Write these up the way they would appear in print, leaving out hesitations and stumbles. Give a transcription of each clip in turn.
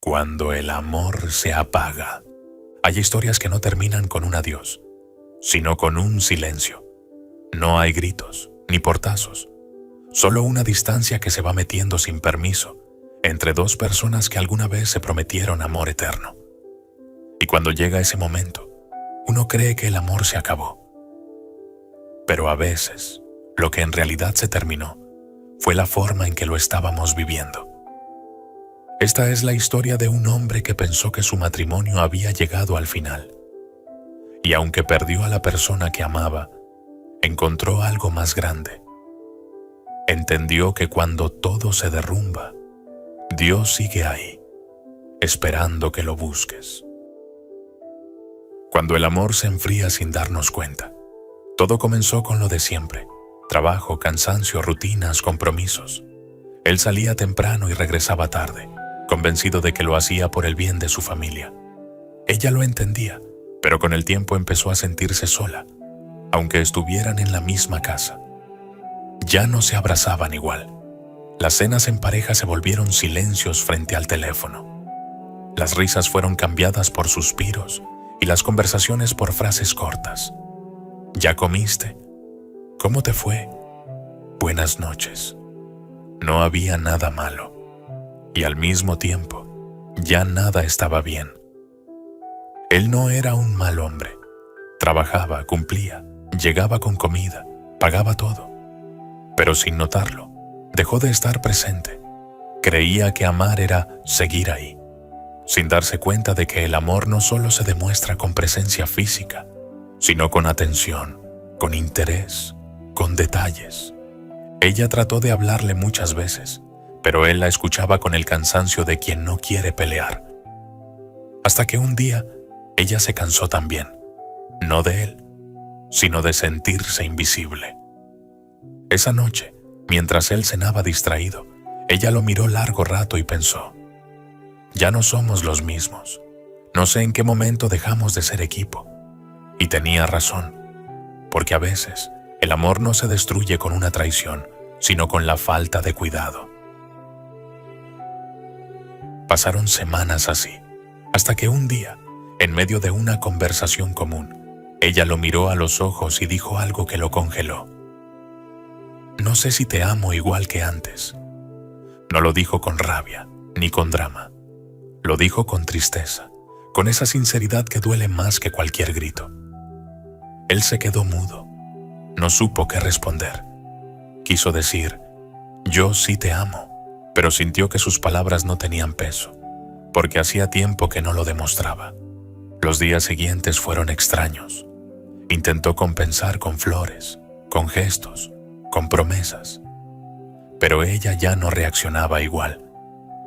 Cuando el amor se apaga. Hay historias que no terminan con un adiós, sino con un silencio. No hay gritos, ni portazos. Solo una distancia que se va metiendo sin permiso entre dos personas que alguna vez se prometieron amor eterno. Y cuando llega ese momento, uno cree que el amor se acabó. Pero a veces, lo que en realidad se terminó fue la forma en que lo estábamos viviendo. Esta es la historia de un hombre que pensó que su matrimonio había llegado al final. Y aunque perdió a la persona que amaba, encontró algo más grande. Entendió que cuando todo se derrumba, Dios sigue ahí, esperando que lo busques. Cuando el amor se enfría sin darnos cuenta, todo comenzó con lo de siempre: trabajo, cansancio, rutinas, compromisos. Él salía temprano y regresaba tarde, convencido de que lo hacía por el bien de su familia. Ella lo entendía, pero con el tiempo empezó a sentirse sola, aunque estuvieran en la misma casa. Ya no se abrazaban igual. Las cenas en pareja se volvieron silencios frente al teléfono. Las risas fueron cambiadas por suspiros y las conversaciones por frases cortas. ¿Ya comiste? ¿Cómo te fue? Buenas noches. No había nada malo. Y al mismo tiempo, ya nada estaba bien. Él no era un mal hombre. Trabajaba, cumplía, llegaba con comida, pagaba todo. Pero sin notarlo, dejó de estar presente. Creía que amar era seguir ahí, sin darse cuenta de que el amor no solo se demuestra con presencia física, sino con atención, con interés, con detalles. Ella trató de hablarle muchas veces, pero él la escuchaba con el cansancio de quien no quiere pelear. Hasta que un día, ella se cansó también, no de él, sino de sentirse invisible. Esa noche, mientras él cenaba distraído, ella lo miró largo rato y pensó: ya no somos los mismos. No sé en qué momento dejamos de ser equipo. Y tenía razón, porque a veces el amor no se destruye con una traición, sino con la falta de cuidado. Pasaron semanas así, hasta que un día, en medio de una conversación común, ella lo miró a los ojos y dijo algo que lo congeló. No sé si te amo igual que antes. No lo dijo con rabia, ni con drama. Lo dijo con tristeza, con esa sinceridad que duele más que cualquier grito. Él se quedó mudo. No supo qué responder. Quiso decir: yo sí te amo, pero sintió que sus palabras no tenían peso, porque hacía tiempo que no lo demostraba. Los días siguientes fueron extraños. Intentó compensar con flores, con gestos, con promesas. Pero ella ya no reaccionaba igual.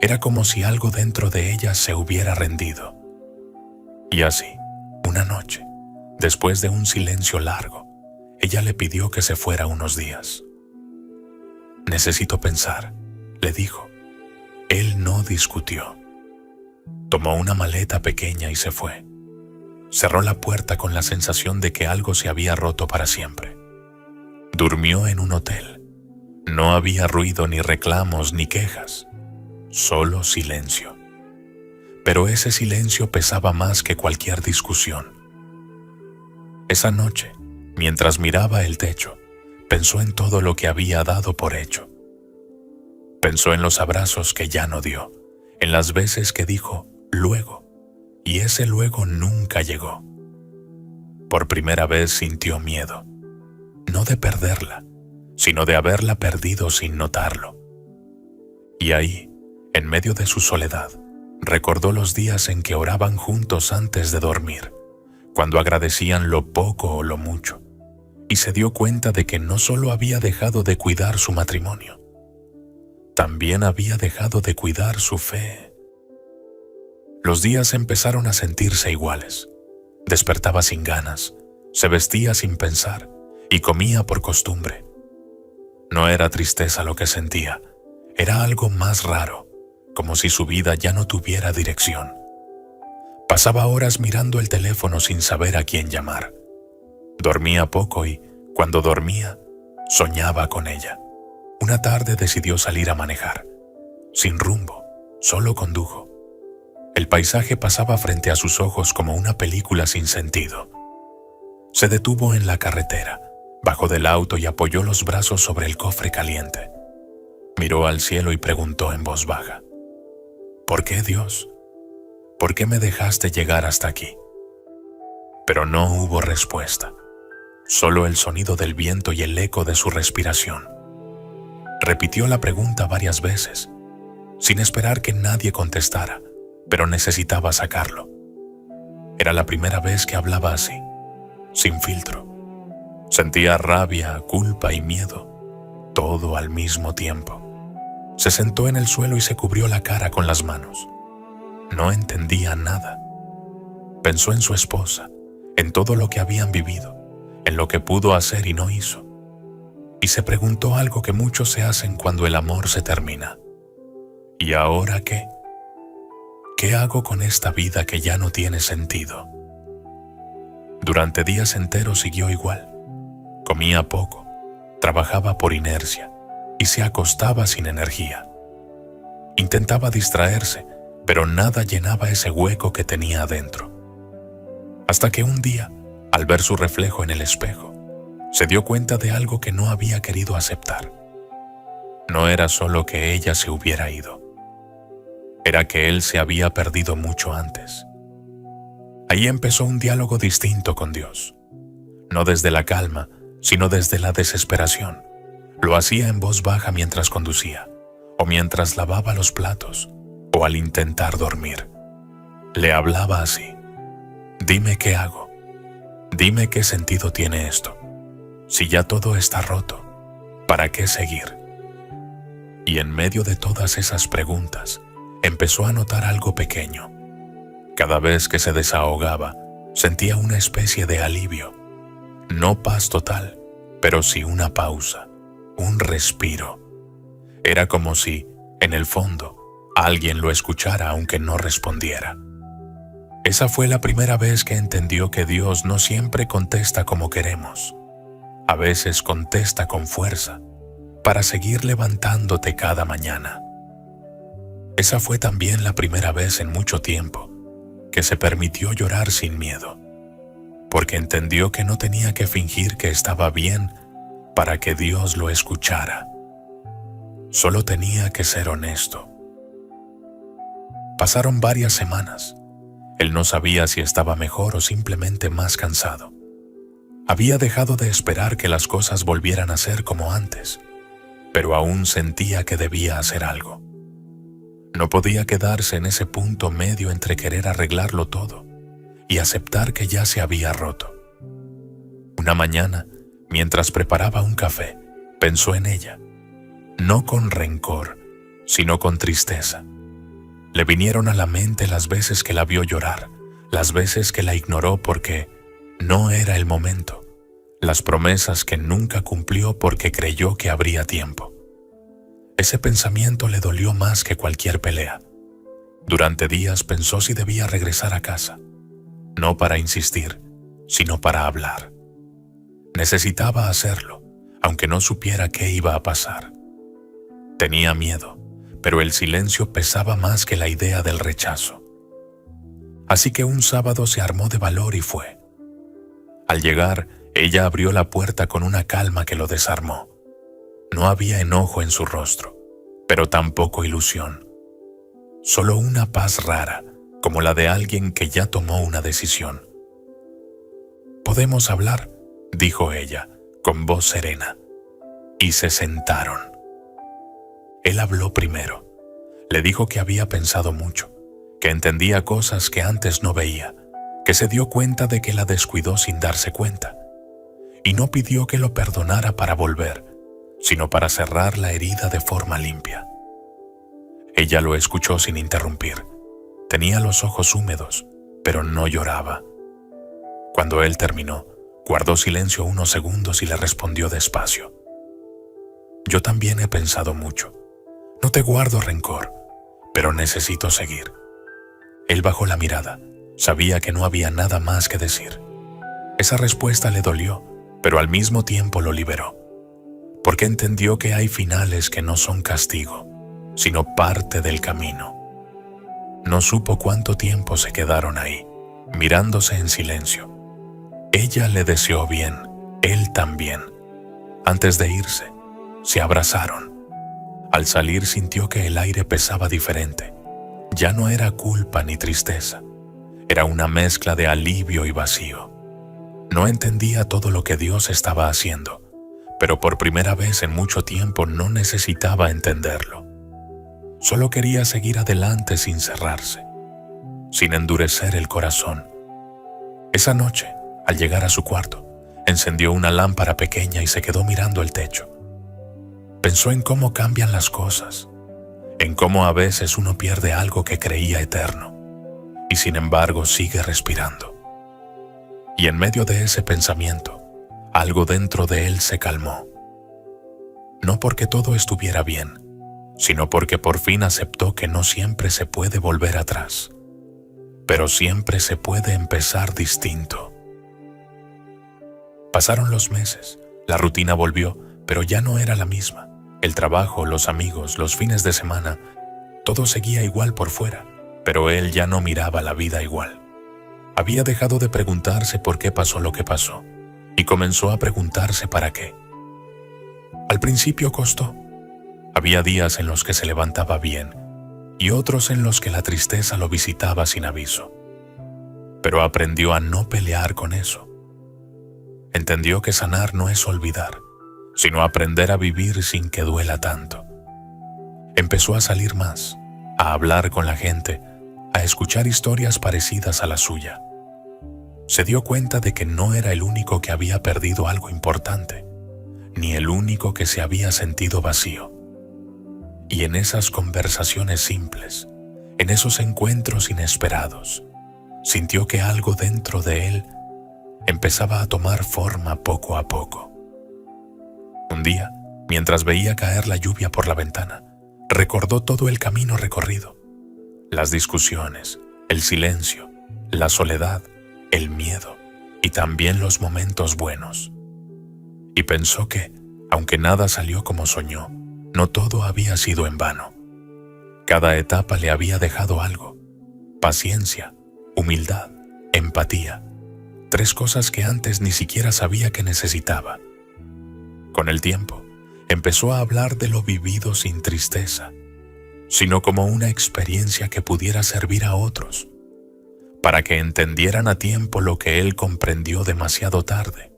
Era como si algo dentro de ella se hubiera rendido. Y así, una noche, después de un silencio largo, ella le pidió que se fuera unos días. Necesito pensar, le dijo. Él no discutió. Tomó una maleta pequeña y se fue. Cerró la puerta con la sensación de que algo se había roto para siempre. Durmió en un hotel. No había ruido, ni reclamos, ni quejas. Solo silencio. Pero ese silencio pesaba más que cualquier discusión. Esa noche, mientras miraba el techo, pensó en todo lo que había dado por hecho. Pensó en los abrazos que ya no dio, en las veces que dijo luego, y ese luego nunca llegó. Por primera vez sintió miedo, no de perderla, sino de haberla perdido sin notarlo. Y ahí, en medio de su soledad, recordó los días en que oraban juntos antes de dormir, cuando agradecían lo poco o lo mucho, y se dio cuenta de que no solo había dejado de cuidar su matrimonio, también había dejado de cuidar su fe. Los días empezaron a sentirse iguales. Despertaba sin ganas, se vestía sin pensar y comía por costumbre. No era tristeza lo que sentía, era algo más raro, como si su vida ya no tuviera dirección. Pasaba horas mirando el teléfono sin saber a quién llamar. Dormía poco y, cuando dormía, soñaba con ella. Una tarde decidió salir a manejar. Sin rumbo, solo condujo. El paisaje pasaba frente a sus ojos como una película sin sentido. Se detuvo en la carretera, bajó del auto y apoyó los brazos sobre el cofre caliente. Miró al cielo y preguntó en voz baja: ¿por qué, Dios? ¿Por qué me dejaste llegar hasta aquí? Pero no hubo respuesta, solo el sonido del viento y el eco de su respiración. Repitió la pregunta varias veces, sin esperar que nadie contestara, pero necesitaba sacarlo. Era la primera vez que hablaba así, sin filtro. Sentía rabia, culpa y miedo, todo al mismo tiempo. Se sentó en el suelo y se cubrió la cara con las manos. No entendía nada. Pensó en su esposa, en todo lo que habían vivido, en lo que pudo hacer y no hizo. Y se preguntó algo que muchos se hacen cuando el amor se termina. ¿Y ahora qué? ¿Qué hago con esta vida que ya no tiene sentido? Durante días enteros siguió igual. Comía poco, trabajaba por inercia y se acostaba sin energía. Intentaba distraerse, pero nada llenaba ese hueco que tenía adentro. Hasta que un día, al ver su reflejo en el espejo, se dio cuenta de algo que no había querido aceptar. No era solo que ella se hubiera ido, era que él se había perdido mucho antes. Ahí empezó un diálogo distinto con Dios. No desde la calma, sino desde la desesperación. Lo hacía en voz baja mientras conducía, o mientras lavaba los platos, o al intentar dormir. Le hablaba así: dime qué hago, dime qué sentido tiene esto. Si ya todo está roto, ¿para qué seguir? Y en medio de todas esas preguntas, empezó a notar algo pequeño. Cada vez que se desahogaba, sentía una especie de alivio. No paz total, pero sí una pausa, un respiro. Era como si, en el fondo, alguien lo escuchara aunque no respondiera. Esa fue la primera vez que entendió que Dios no siempre contesta como queremos. A veces contesta con fuerza, para seguir levantándote cada mañana. Esa fue también la primera vez en mucho tiempo que se permitió llorar sin miedo, porque entendió que no tenía que fingir que estaba bien para que Dios lo escuchara. Solo tenía que ser honesto. Pasaron varias semanas. Él no sabía si estaba mejor o simplemente más cansado. Había dejado de esperar que las cosas volvieran a ser como antes, pero aún sentía que debía hacer algo. No podía quedarse en ese punto medio entre querer arreglarlo todo y aceptar que ya se había roto. Una mañana, mientras preparaba un café, pensó en ella, no con rencor, sino con tristeza. Le vinieron a la mente las veces que la vio llorar, las veces que la ignoró porque no era el momento, las promesas que nunca cumplió porque creyó que habría tiempo. Ese pensamiento le dolió más que cualquier pelea. Durante días pensó si debía regresar a casa, no para insistir, sino para hablar. Necesitaba hacerlo, aunque no supiera qué iba a pasar. Tenía miedo, pero el silencio pesaba más que la idea del rechazo. Así que un sábado se armó de valor y fue. Al llegar, ella abrió la puerta con una calma que lo desarmó. No había enojo en su rostro, pero tampoco ilusión. Solo una paz rara, como la de alguien que ya tomó una decisión. «¿Podemos hablar?», dijo ella, con voz serena. Y se sentaron. Él habló primero. Le dijo que había pensado mucho, que entendía cosas que antes no veía, que se dio cuenta de que la descuidó sin darse cuenta. Y no pidió que lo perdonara para volver, sino para cerrar la herida de forma limpia. Ella lo escuchó sin interrumpir. Tenía los ojos húmedos, pero no lloraba. Cuando él terminó, guardó silencio unos segundos y le respondió despacio. «Yo también he pensado mucho. No te guardo rencor, pero necesito seguir». Él bajó la mirada. Sabía que no había nada más que decir. Esa respuesta le dolió, pero al mismo tiempo lo liberó, porque entendió que hay finales que no son castigo, sino parte del camino. No supo cuánto tiempo se quedaron ahí, mirándose en silencio. Ella le deseó bien, él también. Antes de irse, se abrazaron. Al salir sintió que el aire pesaba diferente. Ya no era culpa ni tristeza. Era una mezcla de alivio y vacío. No entendía todo lo que Dios estaba haciendo, pero por primera vez en mucho tiempo no necesitaba entenderlo. Solo quería seguir adelante sin cerrarse, sin endurecer el corazón. Esa noche, al llegar a su cuarto, encendió una lámpara pequeña y se quedó mirando el techo. Pensó en cómo cambian las cosas, en cómo a veces uno pierde algo que creía eterno y sin embargo sigue respirando. Y en medio de ese pensamiento, algo dentro de él se calmó. No porque todo estuviera bien, sino porque por fin aceptó que no siempre se puede volver atrás, pero siempre se puede empezar distinto. Pasaron los meses, la rutina volvió, pero ya no era la misma. El trabajo, los amigos, los fines de semana, todo seguía igual por fuera, pero él ya no miraba la vida igual. Había dejado de preguntarse por qué pasó lo que pasó, y comenzó a preguntarse para qué. Al principio costó. Había días en los que se levantaba bien, y otros en los que la tristeza lo visitaba sin aviso. Pero aprendió a no pelear con eso. Entendió que sanar no es olvidar, sino aprender a vivir sin que duela tanto. Empezó a salir más, a hablar con la gente, a escuchar historias parecidas a la suya. Se dio cuenta de que no era el único que había perdido algo importante, ni el único que se había sentido vacío. Y en esas conversaciones simples, en esos encuentros inesperados, sintió que algo dentro de él empezaba a tomar forma poco a poco. Un día, mientras veía caer la lluvia por la ventana, recordó todo el camino recorrido, las discusiones, el silencio, la soledad, el miedo y también los momentos buenos. Y pensó que, aunque nada salió como soñó, no todo había sido en vano. Cada etapa le había dejado algo: paciencia, humildad, empatía, 3 cosas que antes ni siquiera sabía que necesitaba. Con el tiempo, empezó a hablar de lo vivido sin tristeza, sino como una experiencia que pudiera servir a otros, para que entendieran a tiempo lo que él comprendió demasiado tarde: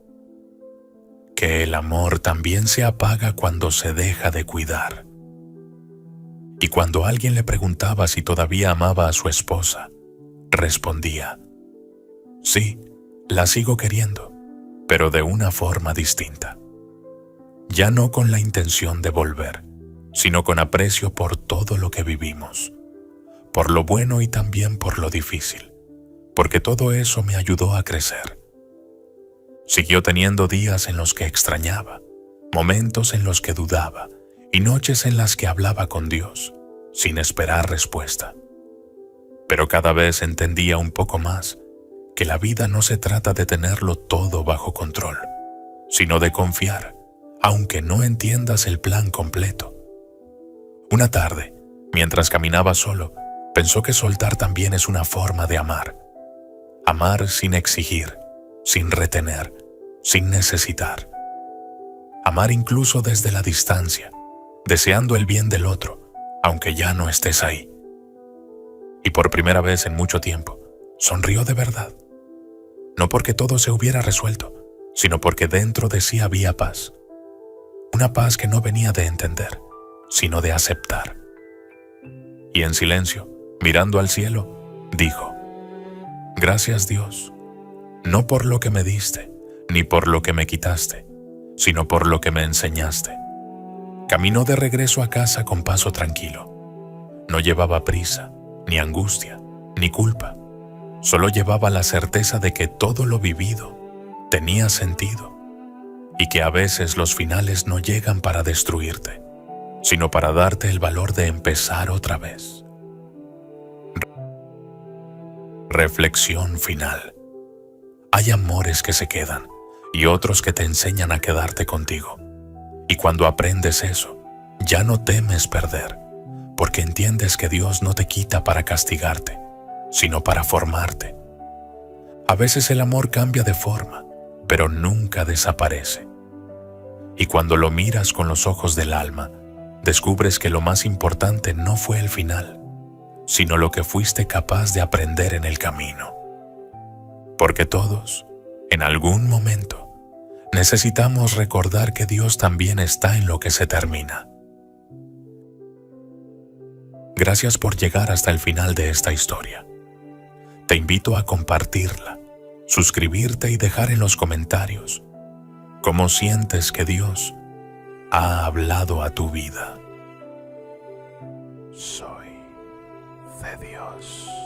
que el amor también se apaga cuando se deja de cuidar. Y cuando alguien le preguntaba si todavía amaba a su esposa, respondía: sí, la sigo queriendo, pero de una forma distinta. Ya no con la intención de volver, sino con aprecio por todo lo que vivimos, por lo bueno y también por lo difícil, porque todo eso me ayudó a crecer. Siguió teniendo días en los que extrañaba, momentos en los que dudaba y noches en las que hablaba con Dios, sin esperar respuesta. Pero cada vez entendía un poco más que la vida no se trata de tenerlo todo bajo control, sino de confiar, aunque no entiendas el plan completo. Una tarde, mientras caminaba solo, pensó que soltar también es una forma de amar. Amar sin exigir, sin retener, sin necesitar. Amar incluso desde la distancia, deseando el bien del otro, aunque ya no estés ahí. Y por primera vez en mucho tiempo, sonrió de verdad. No porque todo se hubiera resuelto, sino porque dentro de sí había paz. Una paz que no venía de entender, sino de aceptar. Y en silencio, mirando al cielo, dijo: gracias, Dios, no por lo que me diste, ni por lo que me quitaste, sino por lo que me enseñaste. Caminó de regreso a casa con paso tranquilo. No llevaba prisa, ni angustia, ni culpa. Solo llevaba la certeza de que todo lo vivido tenía sentido, y que a veces los finales no llegan para destruirte, sino para darte el valor de empezar otra vez. Reflexión final. Hay amores que se quedan y otros que te enseñan a quedarte contigo. Y cuando aprendes eso, ya no temes perder, porque porque entiendes que Dios no te quita para castigarte, sino para formarte. A veces el amor cambia de forma, pero nunca desaparece. Y cuando lo miras con los ojos del alma, descubres que lo más importante no fue el final, sino lo que fuiste capaz de aprender en el camino. Porque todos, en algún momento, necesitamos recordar que Dios también está en lo que se termina. Gracias por llegar hasta el final de esta historia. Te invito a compartirla, suscribirte y dejar en los comentarios cómo sientes que Dios ha hablado a tu vida. Soy de Dios.